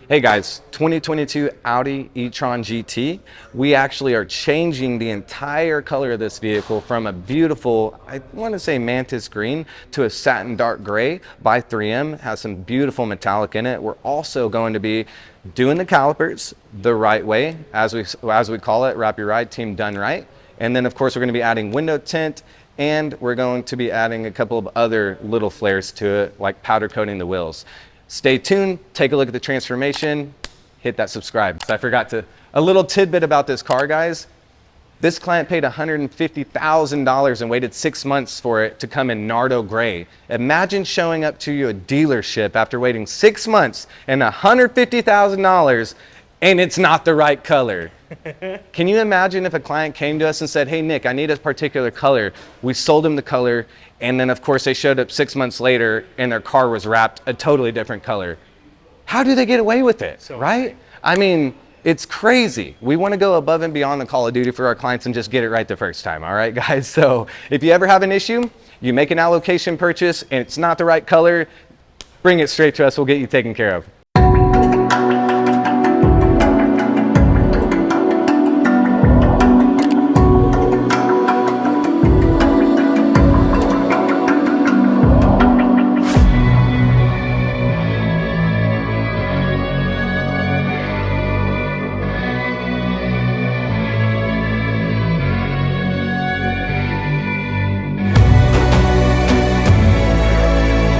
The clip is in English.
Hey guys, 2022 Audi E-Tron GT. We actually are changing the entire color of this vehicle from a beautiful, I want to say mantis green, to a satin dark gray by 3M. Has some beautiful metallic in it. We're also going to be doing the calipers the right way, as we call it, wrap your ride team done right. And then of course we're going to be adding window tint, and we're going to be adding a couple of other little flares to it, like powder coating the wheels. Stay tuned, take a look at the transformation, hit that subscribe. So I forgot a little tidbit about this car, guys. This client paid $150,000 and waited 6 months for it to come in Nardo Gray. Imagine showing up to a dealership after waiting 6 months and $150,000 and it's not the right color. Can you imagine if a client came to us and said, hey Nick, I need a particular color. We sold them the color, and then of course they showed up 6 months later and their car was wrapped a totally different color. How do they get away with it, right? I mean, it's crazy. We want to go above and beyond the call of duty for our clients and just get it right the first time, all right guys? So if you ever have an issue, you make an allocation purchase and it's not the right color, bring it straight to us, we'll get you taken care of.